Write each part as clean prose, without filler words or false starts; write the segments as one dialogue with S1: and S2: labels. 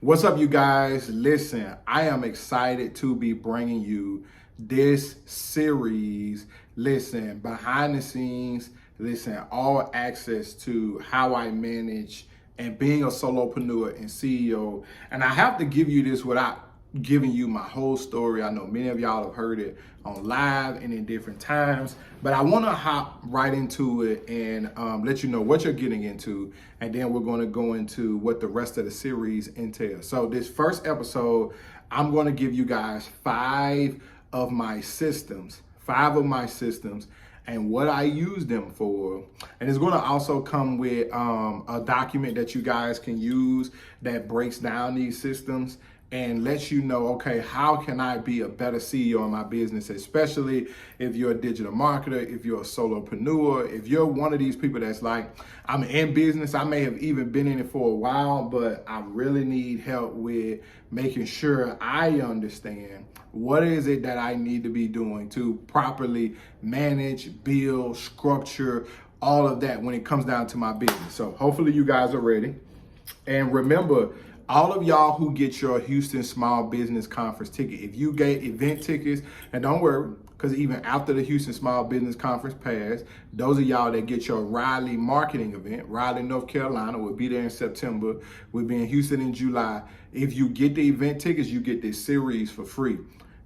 S1: What's up, you guys? Listen, I am excited to be bringing you this series. Listen, behind the scenes, listen, all access to how I manage and being a solopreneur and CEO. And I have to give you this without giving you my whole story. I know many of y'all have heard it on live and in different times, but I want to hop right into it and let you know what you're getting into, and then we're going to go into what the rest of the series entails. So this first episode, I'm going to give you guys five of my systems, and what I use them for. And it's going to also come with a document that you guys can use that breaks down these systems and lets you know, okay, how can I be a better CEO in my business, especially if you're a digital marketer, if you're a solopreneur, if you're one of these people that's like, I'm in business, I may have even been in it for a while, but I really need help with making sure I understand what is it that I need to be doing to properly manage, build, structure, all of that when it comes down to my business. So hopefully you guys are ready. And remember, all of y'all who get your Houston Small Business Conference ticket, if you get event tickets, and don't worry, because even after the Houston Small Business Conference passed, those of y'all that get your Raleigh marketing event, Raleigh, North Carolina, will be there in September. We'll be in Houston in July. If you get the event tickets, you get this series for free.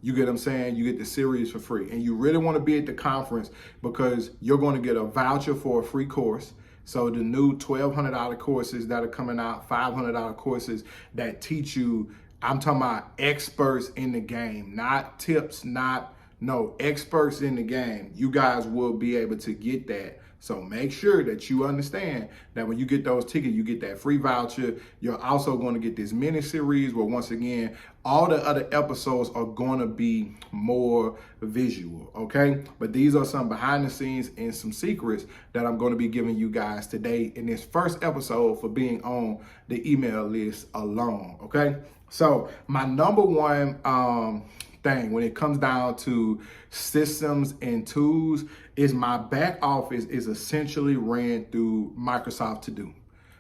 S1: You get what I'm saying? You get the series for free. And you really want to be at the conference because you're going to get a voucher for a free course. So the new $1,200 courses that are coming out, $500 courses that teach you, I'm talking about experts in the game, not tips, experts in the game. You guys will be able to get that. So make sure that you understand that when you get those tickets, you get that free voucher. You're also going to get this mini series where, once again, all the other episodes are going to be more visual, okay? But these are some behind the scenes and some secrets that I'm going to be giving you guys today in this first episode for being on the email list alone, okay? So my number one thing when it comes down to systems and tools is my back office is essentially ran through Microsoft To Do.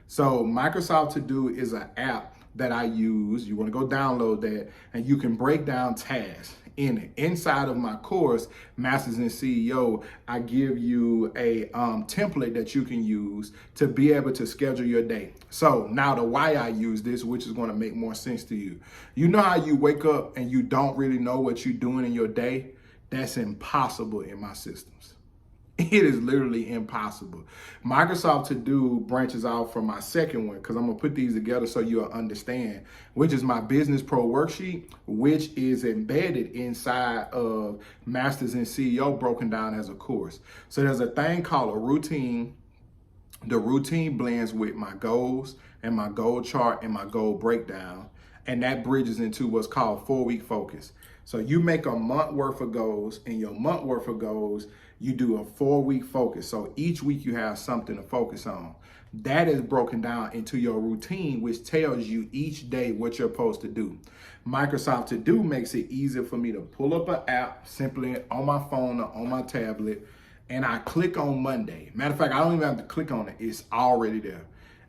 S1: So Microsoft To Do is an app that I use. You want to go download that, and you can break down tasks in it. Inside of my course, Masters in CEO, I give you a template that you can use to be able to schedule your day. So now the why I use this, which is going to make more sense to you. You know how you wake up and you don't really know what you're doing in your day? That's impossible in my systems. It is literally impossible. Microsoft To Do branches out from my second one because I'm going to put these together so you'll understand, which is my Business Pro worksheet, which is embedded inside of Masters in CEO broken down as a course. So there's a thing called a routine. The routine blends with my goals and my goal chart and my goal breakdown, and that bridges into what's called 4-week focus. So you make a month worth of goals, and your month worth of goals, you do a 4-week focus. So each week you have something to focus on. That is broken down into your routine, which tells you each day what you're supposed to do. Microsoft To Do makes it easier for me to pull up an app simply on my phone or on my tablet, and I click on Monday. Matter of fact, I don't even have to click on it. It's already there.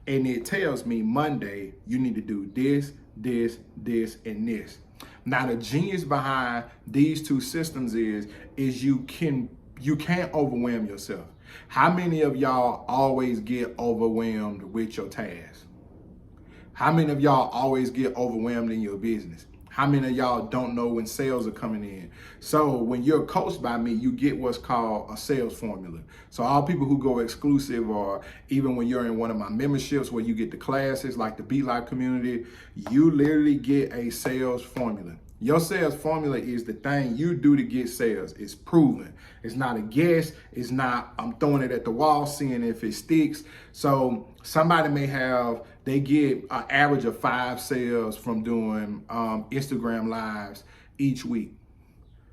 S1: And it tells me Monday, you need to do this, this, this, and this. Now, the genius behind these two systems is you can't overwhelm yourself. How many of y'all always get overwhelmed with your tasks? How many of y'all always get overwhelmed in your business? How many of y'all don't know when sales are coming in? So when you're coached by me, you get what's called a sales formula. So all people who go exclusive, or even when you're in one of my memberships where you get the classes like the Be Life community, you literally get a sales formula. Your sales formula is the thing you do to get sales. It's proven. It's not a guess. It's not, I'm throwing it at the wall, seeing if it sticks. So somebody may have, they get an average of 5 sales from doing Instagram lives each week.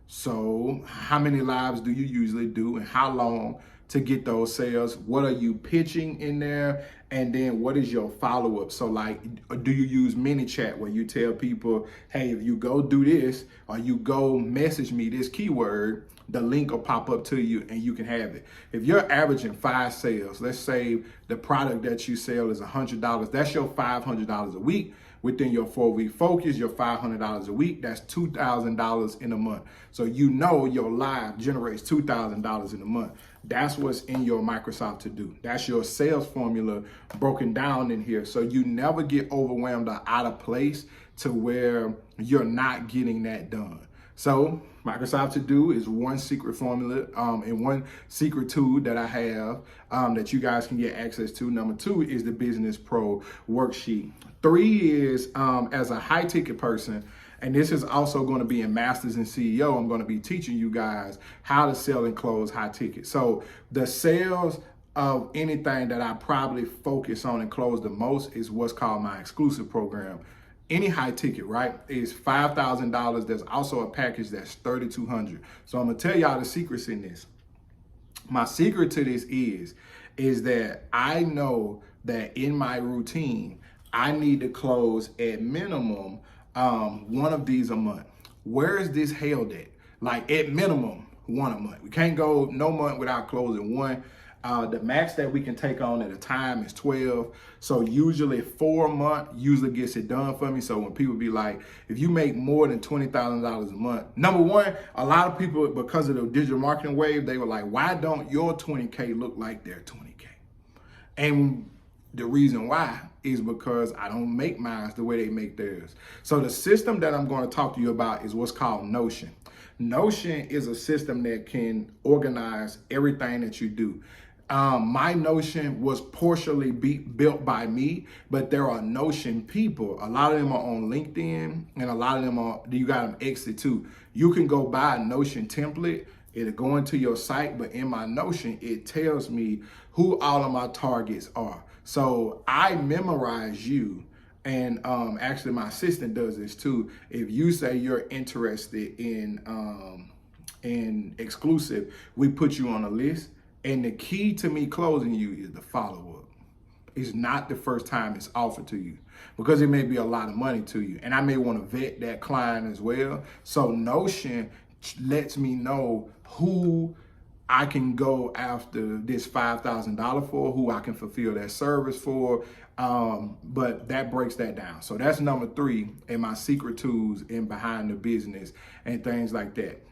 S1: So how many lives do you usually do, and how long to get those sales? What are you pitching in there? And then what is your follow-up? So like, do you use ManyChat where you tell people, hey, if you go do this or you go message me this keyword, the link will pop up to you and you can have it. If you're averaging 5 sales, let's say the product that you sell is $100, that's your $500 a week. Within your 4-week focus, your $500 a week, that's $2,000 in a month. So you know your live generates $2,000 in a month. That's what's in your Microsoft To Do. That's your sales formula broken down in here. So you never get overwhelmed or out of place to where you're not getting that done. So Microsoft To Do is one secret formula and one secret tool that I have that you guys can get access to. Number 2 is the Business Pro worksheet. 3 is as a high ticket person, and this is also going to be in Masters in CEO, I'm going to be teaching you guys how to sell and close high ticket. So the sales of anything that I probably focus on and close the most is what's called my exclusive program. Any high ticket, right, is $5,000. There's also a package that's $3,200. So I'm gonna tell y'all the secrets in this. My secret to this is that I know that in my routine, I need to close at minimum one of these a month. Where is this held at? Like at minimum one a month. We can't go no month without closing one. The max that we can take on at a time is 12. So usually 4 a month usually gets it done for me. So when people be like, if you make more than $20,000 a month, number one, a lot of people, because of the digital marketing wave, they were like, why don't your 20K look like their 20K? And the reason why is because I don't make mine the way they make theirs. So the system that I'm going to talk to you about is what's called Notion. Notion is a system that can organize everything that you do. My Notion was partially built by me, but there are Notion people. A lot of them are on LinkedIn, and a lot of them are, you got them exit too. You can go buy a Notion template. It'll go into your site, but in my Notion, it tells me who all of my targets are. So I memorize you, and actually my assistant does this too. If you say you're interested in exclusive, we put you on a list. And the key to me closing you is the follow-up. It's not the first time it's offered to you, because it may be a lot of money to you. And I may want to vet that client as well. So Notion lets me know who I can go after this $5,000 for, who I can fulfill that service for. But that breaks that down. So that's number 3 in my secret tools in behind the business and things like that.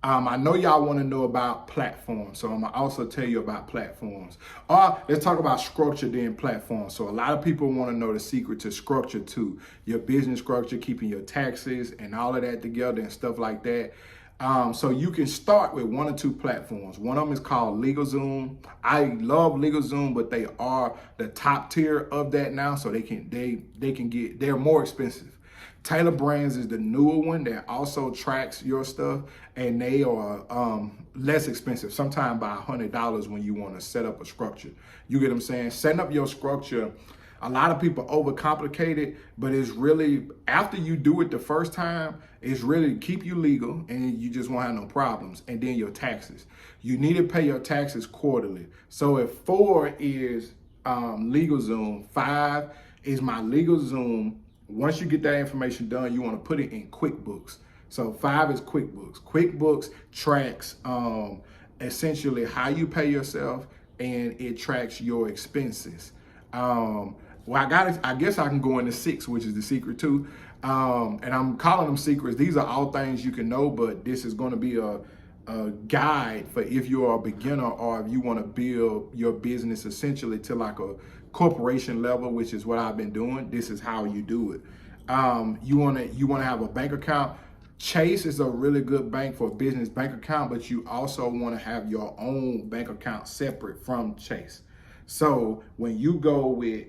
S1: I know y'all want to know about platforms, so I'm gonna also tell you about platforms. Let's talk about structure, then platforms. So a lot of people want to know the secret to structure too, your business structure, keeping your taxes and all of that together and stuff like that. So you can start with 1 or 2 platforms. One of them is called LegalZoom. I love LegalZoom, but they are the top tier of that now, so they're more expensive. Taylor Brands is the newer one that also tracks your stuff, and they are less expensive, sometimes by $100 when you want to set up a structure. You get what I'm saying? Setting up your structure, a lot of people overcomplicate it, but it's really, after you do it the first time, it's really to keep you legal and you just won't have no problems. And then your taxes. You need to pay your taxes quarterly. So if 4 is LegalZoom, 5 is my LegalZoom. Once you get that information done, you want to put it in QuickBooks. So 5 is QuickBooks. QuickBooks tracks essentially how you pay yourself, and it tracks your expenses. Well, I guess I can go into 6, which is the secret too. And I'm calling them secrets. These are all things you can know, but this is going to be a guide for if you are a beginner or if you want to build your business essentially to like a corporation level, which is what I've been doing. This is how you do it. You want to have a bank account. Chase is a really good bank for a business bank account, but you also want to have your own bank account separate from Chase. So when you go with,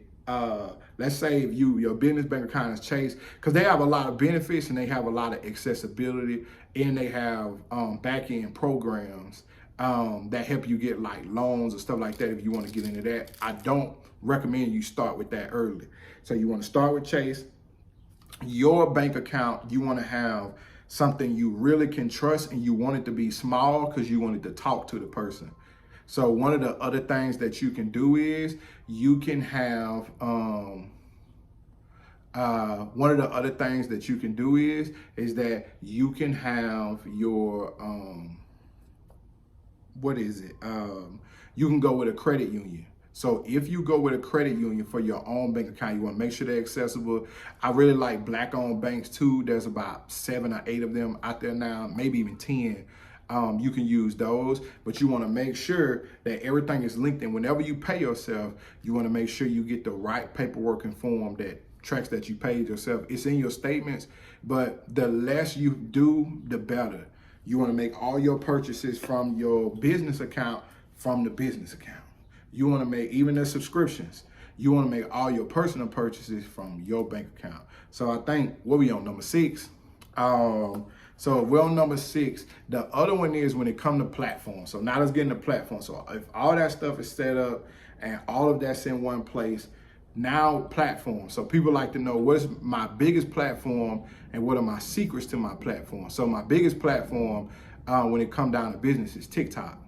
S1: let's say if your business bank account is Chase, because they have a lot of benefits and they have a lot of accessibility, and they have back-end programs that help you get like loans and stuff like that. If you want to get into that, I don't recommend you start with that early. So you want to start with Chase. Your bank account, you want to have something you really can trust, and you want it to be small because you want it to talk to the person. So one of the other things that you can do is you can have one of the other things that you can do is that you can have your what is it? You can go with a credit union. So if you go with a credit union for your own bank account, you want to make sure they're accessible. I really like Black-owned banks too. There's about 7 or 8 of them out there now, maybe even 10. You can use those, but you want to make sure that everything is linked. And whenever you pay yourself, you want to make sure you get the right paperwork and form that tracks that you paid yourself. It's in your statements, but the less you do, the better. You want to make all your purchases from your business account from the business account. You want to make even the subscriptions. You want to make all your personal purchases from your bank account. So I think, what we on, number 6? So we're on number 6. The other one is when it comes to platform. So now let's get into platform. So if all that stuff is set up and all of that's in one place, now platform. So people like to know, what's my biggest platform and what are my secrets to my platform? So my biggest platform when it comes down to business is TikTok.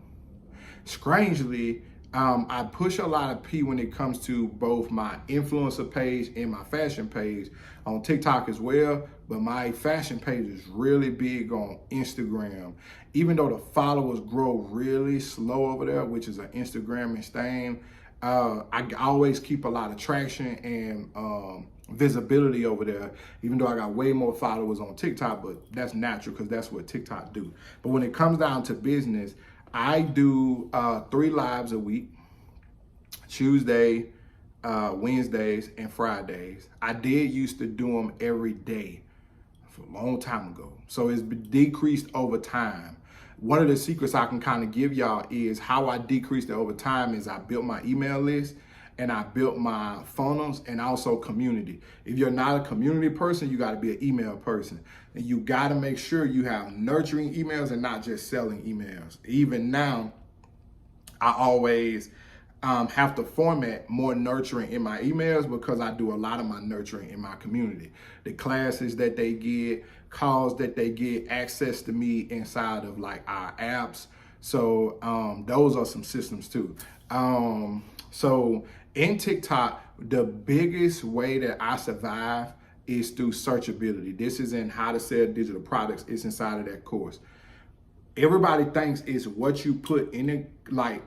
S1: Strangely, I push a lot of P when it comes to both my influencer page and my fashion page on TikTok as well, but my fashion page is really big on Instagram. Even though the followers grow really slow over there, which is an Instagram thing, I always keep a lot of traction and visibility over there, even though I got way more followers on TikTok, but that's natural because that's what TikTok do. But when it comes down to business, I do 3 lives a week, Tuesday, Wednesdays, and Fridays. I did used to do them every day for a long time ago. So it's decreased over time. One of the secrets I can kind of give y'all is how I decreased it over time is I built my email list and I built my funnels and also community. If you're not a community person, you got to be an email person. And you got to make sure you have nurturing emails and not just selling emails. Even now, I always have to format more nurturing in my emails because I do a lot of my nurturing in my community. The classes that they get, calls that they get, access to me inside of like our apps. So those are some systems too. So in TikTok, the biggest way that I survive is through searchability. This is in how to sell digital products. It's inside of that course. Everybody thinks it's what you put in it, like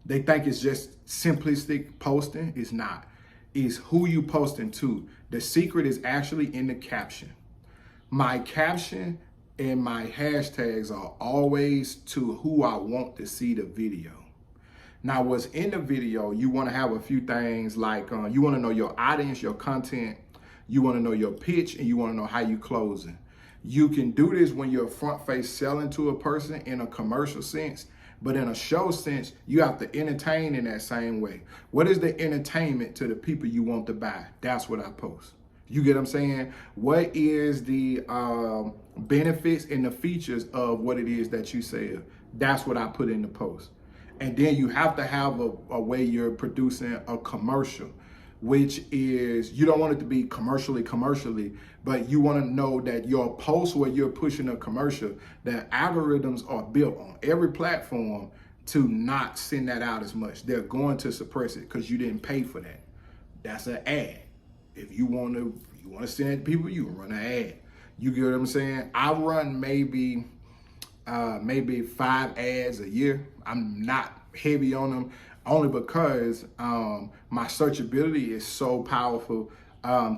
S1: they think it's just simplistic posting. It's not. It's who you posting to. The secret is actually in the caption. My caption and my hashtags are always to who I want to see the video. Now, what's in the video, you want to have a few things like you want to know your audience, your content, you want to know your pitch, and you want to know how you closing. You can do this when you're front face selling to a person in a commercial sense, but in a show sense, you have to entertain in that same way. What is the entertainment to the people you want to buy? That's what I post. You get what I'm saying? What is the benefits and the features of what it is that you sell? That's what I put in the post. And then you have to have a way you're producing a commercial, which is, you don't want it to be commercially, but you want to know that your post where you're pushing a commercial, that algorithms are built on every platform to not send that out as much. They're going to suppress it because you didn't pay for that. That's an ad. If you want to send it to people, you can run an ad. You get what I'm saying? I run maybe 5 ads a year. I'm not heavy on them only because my searchability is so powerful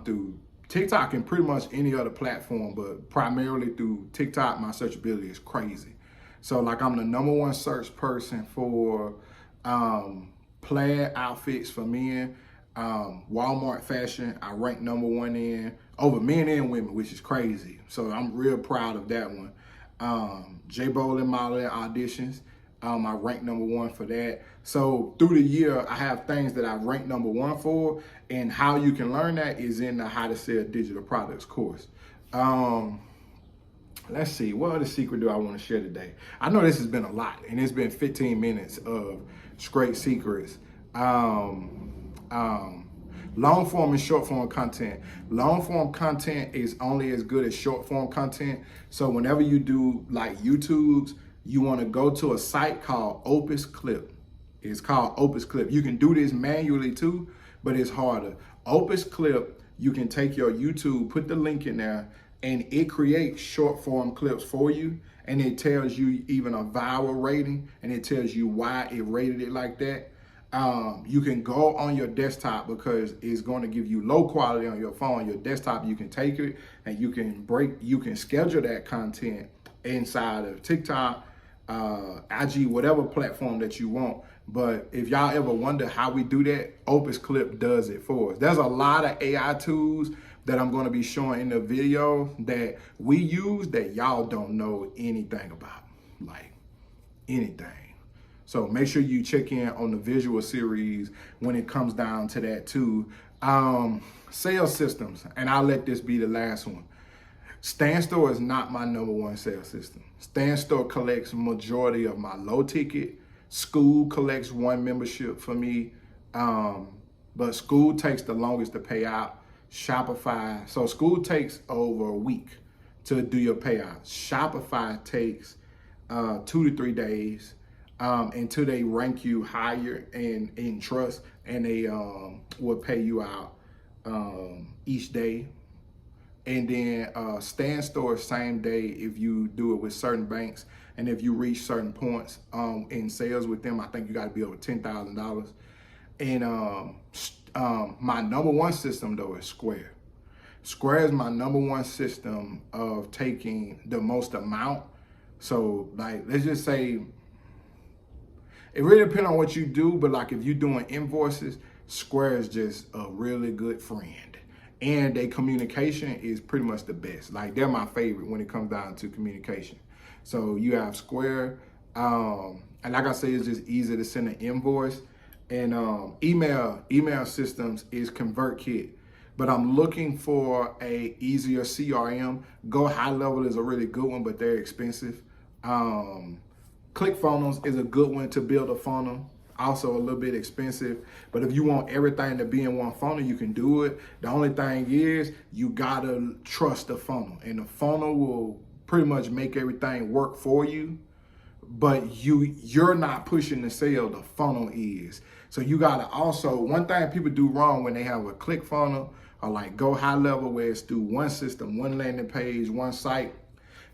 S1: through TikTok and pretty much any other platform, but primarily through TikTok, my searchability is crazy. So like I'm the #1 search person for plaid outfits for men. Walmart fashion, I rank #1 in over men and women, which is crazy. So I'm real proud of that one. J Bolin modeling auditions, I rank #1 for that. So through the year, I have things that I rank #1 for, and how you can learn that is in the How to Sell Digital Products course. Let's see, what other secret do I want to share today? I know this has been a lot, and it's been 15 minutes of straight secrets. Long form and short form content. Long form content is only as good as short form content. So whenever you do like YouTubes, you want to go to a site called Opus Clip. It's called Opus Clip. You can do this manually too, but it's harder. Opus Clip, you can take your YouTube, put the link in there, and it creates short form clips for you. And it tells you even a viral rating, and it tells you why it rated it like that. You can go on your desktop because it's going to give you low quality on your phone. Your desktop, you can take it and you can schedule that content inside of TikTok, IG, whatever platform that you want. But if y'all ever wonder how we do that, Opus Clip does it for us. There's a lot of AI tools that I'm going to be showing in the video that we use that y'all don't know anything about, like anything. So make sure you check in on the visual series when it comes down to that too. Sales systems, and I'll let this be the last one. StanStore is not my #1 sales system. StanStore collects majority of my low ticket. School collects one membership for me, but School takes the longest to pay out. Shopify, so School takes over a week to do your payout. Shopify takes 2 to 3 days until they rank you higher in trust, and they will pay you out each day. And then StanStore same day if you do it with certain banks, and if you reach certain points in sales with them, I think you got to be over $10,000. And my #1 system though is Square. Square is my #1 system of taking the most amount. So like, let's just say, it really depends on what you do, but like if you're doing invoices, Square is just a really good friend. And their communication is pretty much the best. Like they're my favorite when it comes down to communication. So you have Square, and like I say, it's just easy to send an invoice. And email systems is ConvertKit. But I'm looking for a easier CRM. Go High Level is a really good one, but they're expensive. ClickFunnels is a good one to build a funnel. Also a little bit expensive, but if you want everything to be in one funnel, you can do it. The only thing is you gotta trust the funnel, and the funnel will pretty much make everything work for you, but you're not pushing the sale, the funnel is. So you gotta also, one thing people do wrong when they have a ClickFunnels or like Go High Level where it's through one system, one landing page, one site,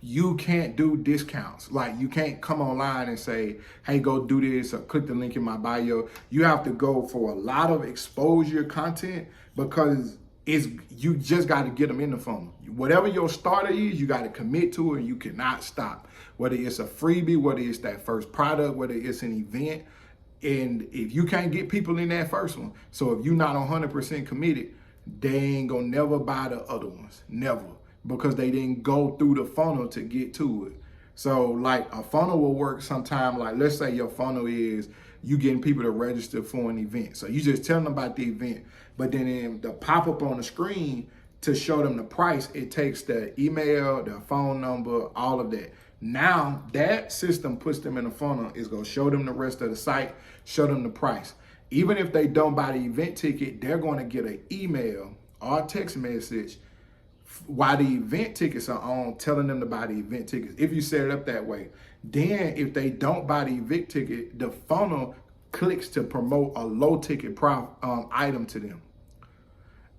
S1: you can't do discounts. Like you can't come online and say, hey, go do this or click the link in my bio. You have to go for a lot of exposure content because you just got to get them in the funnel. Whatever your starter is, you got to commit to it and you cannot stop. Whether it's a freebie, whether it's that first product, whether it's an event. And if you can't get people in that first one, so if you're not 100% committed, they ain't gonna never buy the other ones, never. Because they didn't go through the funnel to get to it. So like a funnel will work sometime, like let's say your funnel is you getting people to register for an event. So you just tell them about the event, but then in the pop-up on the screen to show them the price, it takes the email, the phone number, all of that. Now that system puts them in the funnel, is gonna show them the rest of the site, show them the price. Even if they don't buy the event ticket, they're gonna get an email or a text message while the event tickets are on, telling them to buy the event tickets, if you set it up that way. Then if they don't buy the event ticket, the funnel clicks to promote a low ticket item to them.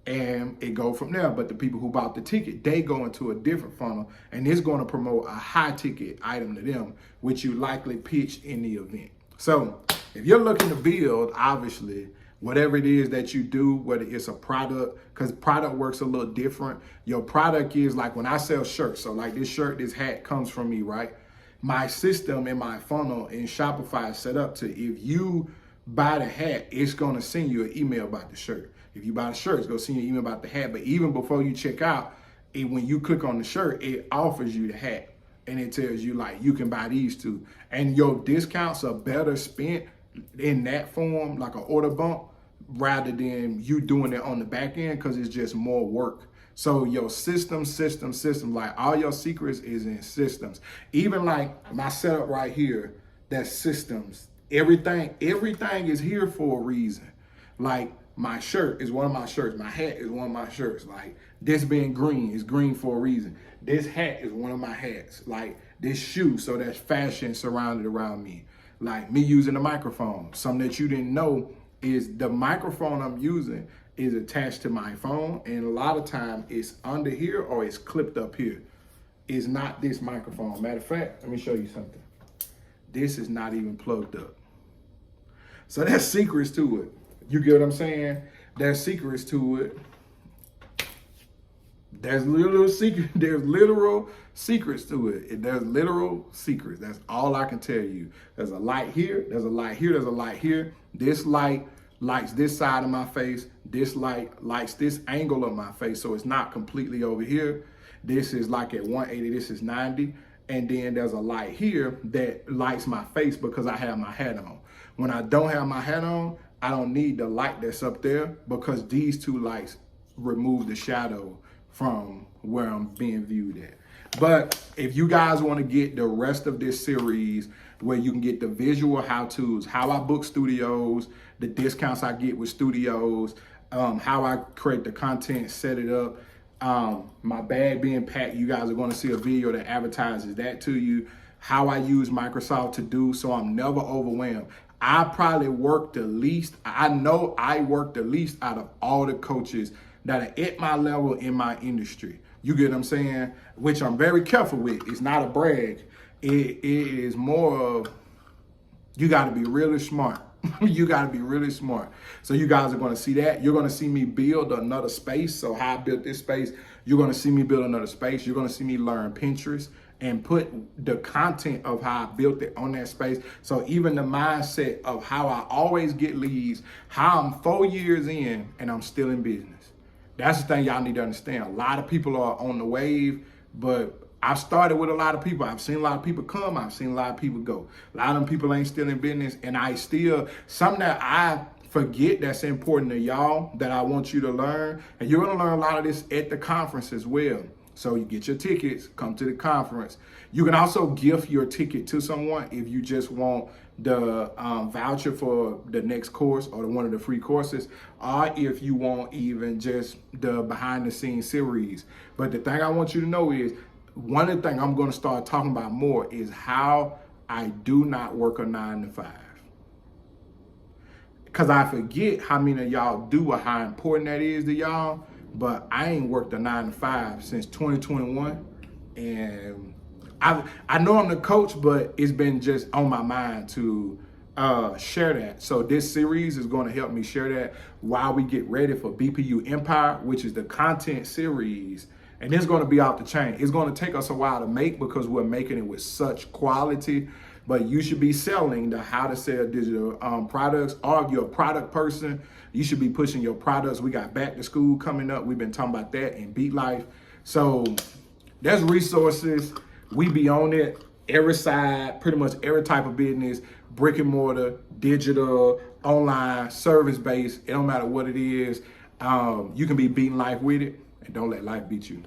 S1: And it go from there. But the people who bought the ticket, they go into a different funnel, and it's going to promote a high ticket item to them, which you likely pitch in the event. So if you're looking to build, obviously, whatever it is that you do, whether it's a product, because product works a little different. Your product is like when I sell shirts. So like this shirt, this hat comes from me, right? My system and my funnel in Shopify is set up to, if you buy the hat, it's going to send you an email about the shirt. If you buy the shirt, it's going to send you an email about the hat. But even before you check out, when you click on the shirt, it offers you the hat. And it tells you like, you can buy these two. And your discounts are better spent in that form, like an order bump, rather than you doing it on the back end, because it's just more work. So your system, like all your secrets is in systems. Even like my setup right here, that's systems. Everything is here for a reason. Like my shirt is one of my shirts. My hat is one of my shirts. Like this being green is green for a reason. This hat is one of my hats. Like this shoe, so that's fashion surrounded around me. Like me using the microphone. Something that you didn't know is the microphone I'm using is attached to my phone, and a lot of time it's under here or it's clipped up here. It's not this microphone. Matter of fact, let me show you something. This is not even plugged up. So there's secrets to it. You get what I'm saying? There's secrets to it. There's literal secrets to it. There's literal secrets. That's all I can tell you. There's a light here, there's a light here, there's a light here. This light lights this side of my face. This light lights this angle of my face, so it's not completely over here. This is like at 180, this is 90. And then there's a light here that lights my face because I have my hat on. When I don't have my hat on, I don't need the light that's up there because these two lights remove the shadow from where I'm being viewed at. But if you guys want to get the rest of this series where you can get the visual how-tos, how I book studios, the discounts I get with studios, how I create the content, set it up, my bag being packed, you guys are going to see a video that advertises that to you, how I use Microsoft to do so I'm never overwhelmed. I probably work the least, I know I work the least out of all the coaches that are at my level in my industry. You get what I'm saying? Which I'm very careful with. It's not a brag. It is more of, you got to be really smart. You got to be really smart. So you guys are going to see that. You're going to see me build another space. So how I built this space, you're going to see me build another space. You're going to see me learn Pinterest and put the content of how I built it on that space. So even the mindset of how I always get leads, how I'm 4 years in and I'm still in business. That's the thing y'all need to understand. A lot of people are on the wave, but I've started with a lot of people. I've seen a lot of people come. I've seen a lot of people go. A lot of them people ain't still in business. And I still, something that I forget that's important to y'all that I want you to learn. And you're going to learn a lot of this at the conference as well. So you get your tickets, come to the conference. You can also gift your ticket to someone if you just want the voucher for the next course or one of the free courses, or if you want even just the behind the scenes series. But the thing I want you to know is, one of the things I'm going to start talking about more is how I do not work a 9 to 5. Because I forget how many of y'all do or how important that is to y'all. But I ain't worked a 9 to 5 since 2021. And I know I'm the coach, but it's been just on my mind to share that. So this series is going to help me share that while we get ready for BPU Empire, which is the content series. And it's going to be off the chain. It's going to take us a while to make because we're making it with such quality. But you should be selling the how to sell digital products. Or if you're a product person, you should be pushing your products. We got back to school coming up. We've been talking about that in Beat Life. So there's resources. We be on it every side, pretty much every type of business, brick and mortar, digital, online, service-based. It don't matter what it is. You can be beating life with it, and don't let life beat you.